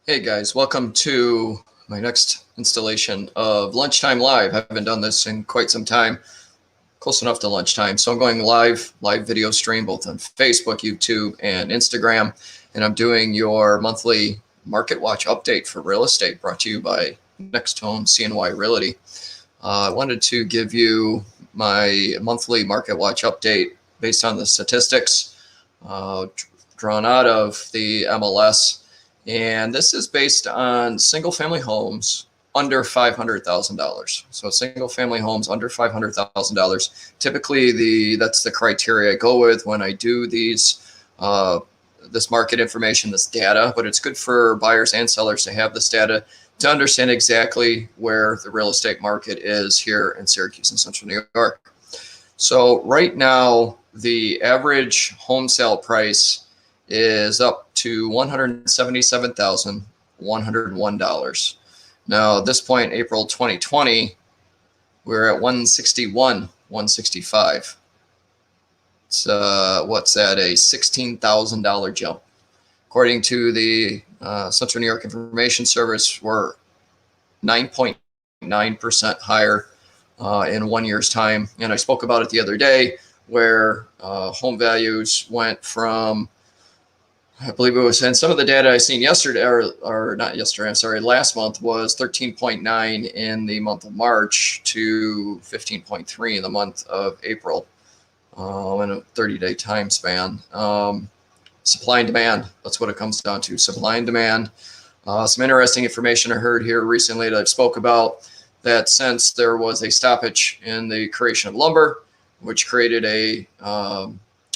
Hey guys, welcome to my next installation of Lunchtime Live. I haven't done this in quite some time, close enough to lunchtime. So I'm going live video stream both on Facebook, YouTube, and Instagram. And I'm doing your monthly Market Watch update for real estate brought to you by Next Home CNY Realty. I wanted to give you my monthly Market Watch update based on the statistics drawn out of the MLS. And this is based on single family homes under $500,000. So single family homes under $500,000. Typically that's the criteria I go with when I do these, this market information, this data, but it's good for buyers and sellers to have this data to understand exactly where the real estate market is here in Syracuse and Central New York. So right now, the average home sale price is up to $177,101. Now, at this point, April 2020, we're at $161,165. It's what's that? A $16,000 jump. According to the Central New York Information Service, we're 9.9% higher in 1 year's time. And I spoke about it the other day, where home values went from, I believe it was, and some of the data I seen yesterday, or not yesterday, I'm sorry, last month was 13.9 in the month of March to 15.3 in the month of April in a 30-day time span. Supply and demand, that's what it comes down to, supply and demand. Some interesting information I heard here recently that I've spoke about, that since there was a stoppage in the creation of lumber, which created a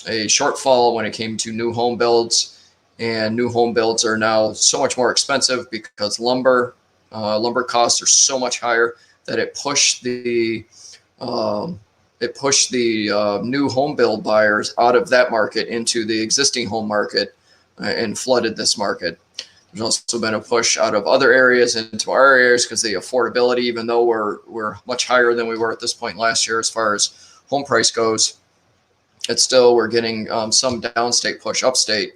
shortfall when it came to new home builds. And new home builds are now so much more expensive because lumber costs are so much higher that it pushed the new home build buyers out of that market into the existing home market and flooded this market. There's also been a push out of other areas into our areas because the affordability, even though we're much higher than we were at this point last year as far as home price goes, it's still, we're getting some downstate push upstate.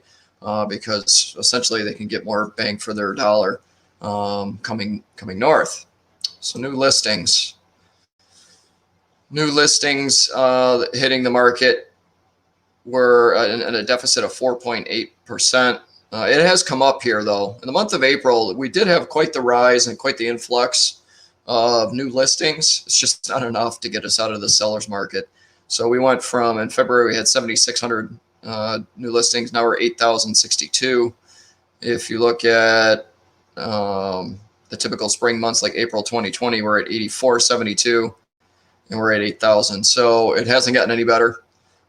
Because essentially they can get more bang for their dollar coming north. So new listings hitting the market were in a deficit of 4.8%. It has come up here though. In the month of April, we did have quite the rise and quite the influx of new listings. It's just not enough to get us out of the seller's market. So we went from, in February, we had 7,600 new listings. Now we're 8,062. If you look at the typical spring months like April 2020, we're at 8,472 and we're at 8,000. So it hasn't gotten any better.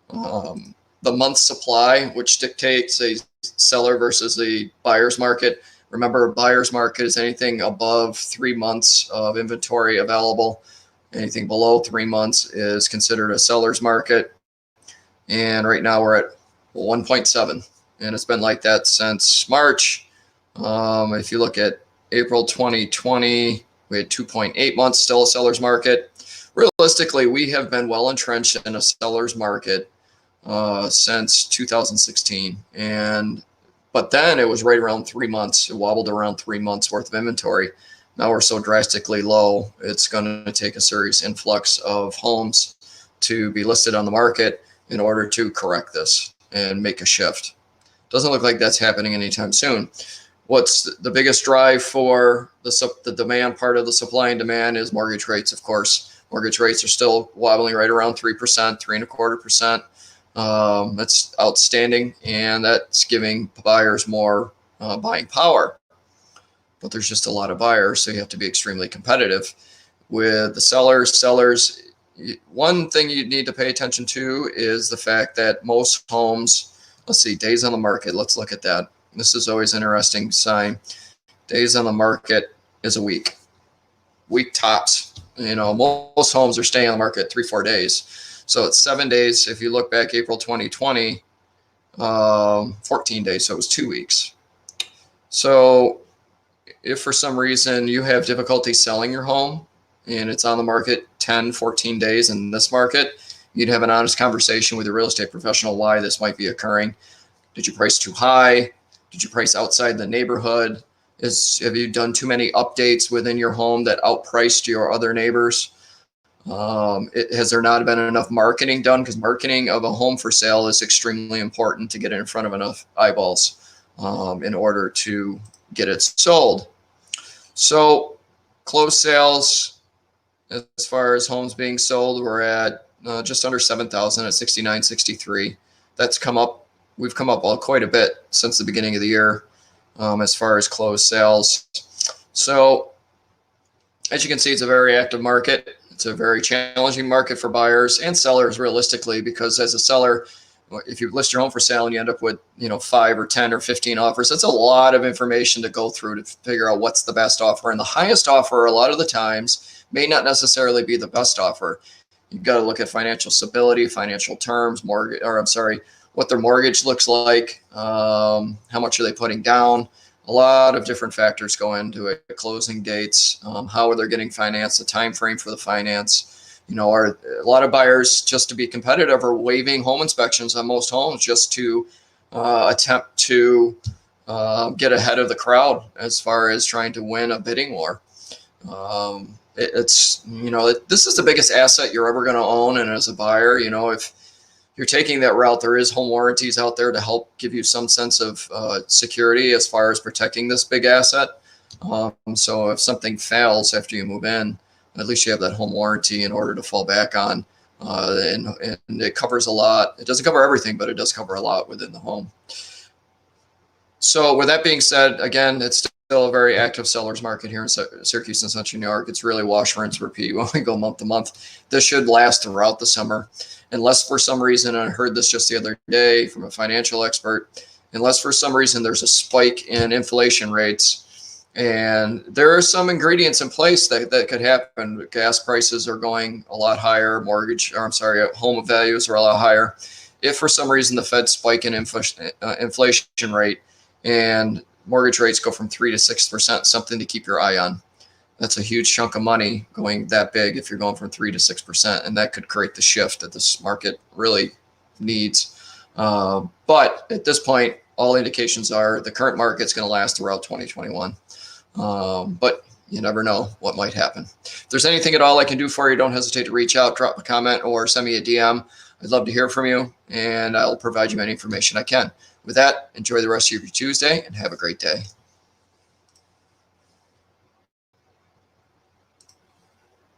The month supply, which dictates a seller versus the buyer's market. Remember, buyer's market is anything above 3 months of inventory available. Anything below 3 months is considered a seller's market. And right now we're at 1.7, and it's been like that since March. If you look at April 2020, we had 2.8 months still a seller's market. Realistically, we have been well entrenched in a seller's market since 2016, but then it was right around 3 months. It wobbled around 3 months worth of inventory. Now we're so drastically low, it's going to take a serious influx of homes to be listed on the market in order to correct this and make a shift. Doesn't look like that's happening anytime soon. What's the biggest drive for the demand part of the supply and demand is mortgage rates, of course. Mortgage rates are still wobbling right around 3%, 3.25%. That's outstanding, and that's giving buyers more buying power. But there's just a lot of buyers, so you have to be extremely competitive with the sellers. One thing you need to pay attention to is the fact that most homes, let's see, days on the market. Let's look at that. This is always an interesting sign. Days on the market is a week tops. You know, most homes are staying on the market 3-4 days. So it's 7 days. If you look back April 2020, 14 days. So it was 2 weeks. So if for some reason you have difficulty selling your home and it's on the market 10, 14 days in this market, you'd have an honest conversation with your real estate professional why this might be occurring. Did you price too high? Did you price outside the neighborhood? Have you done too many updates within your home that outpriced your other neighbors? Has there not been enough marketing done? Because marketing of a home for sale is extremely important to get it in front of enough eyeballs in order to get it sold. So closed sales, as far as homes being sold, we're at just under 7,000 at 6,963. That's come up. We've come up quite a bit since the beginning of the year as far as closed sales. So as you can see, it's a very active market. It's a very challenging market for buyers and sellers realistically, because as a seller, if you list your home for sale and you end up with 5 or 10 or 15 offers, that's a lot of information to go through to figure out what's the best offer. And the highest offer a lot of the times may not necessarily be the best offer. You've got to look at financial stability, financial terms, what their mortgage looks like, how much are they putting down. A lot of different factors go into it. Closing dates, how are they getting financed, the time frame for the finance. Are a lot of buyers, just to be competitive, are waiving home inspections on most homes just to attempt to get ahead of the crowd as far as trying to win a bidding war. This is the biggest asset you're ever going to own, and as a buyer, if you're taking that route, there is home warranties out there to help give you some sense of security as far as protecting this big asset. So if something fails after you move in, at least you have that home warranty in order to fall back on. And it covers a lot. It doesn't cover everything, but it does cover a lot within the home. So with that being said, again, it's still a very active seller's market here in Syracuse and Central New York. It's really wash, rinse, repeat when we go month to month. This should last throughout the summer. Unless for some reason, and I heard this just the other day from a financial expert, unless for some reason there's a spike in inflation rates, and there are some ingredients in place that could happen. Gas prices are going a lot higher. Home values are a lot higher. If for some reason the Fed spike in inflation rate and mortgage rates go from 3 to 6%, something to keep your eye on. That's a huge chunk of money going that big if you're going from 3 to 6%, and that could create the shift that this market really needs. But at this point, all indications are the current market's going to last throughout 2021. But you never know what might happen. If there's anything at all I can do for you, don't hesitate to reach out, drop a comment, or send me a DM. I'd love to hear from you, and I'll provide you any information I can. With that, enjoy the rest of your Tuesday and have a great day.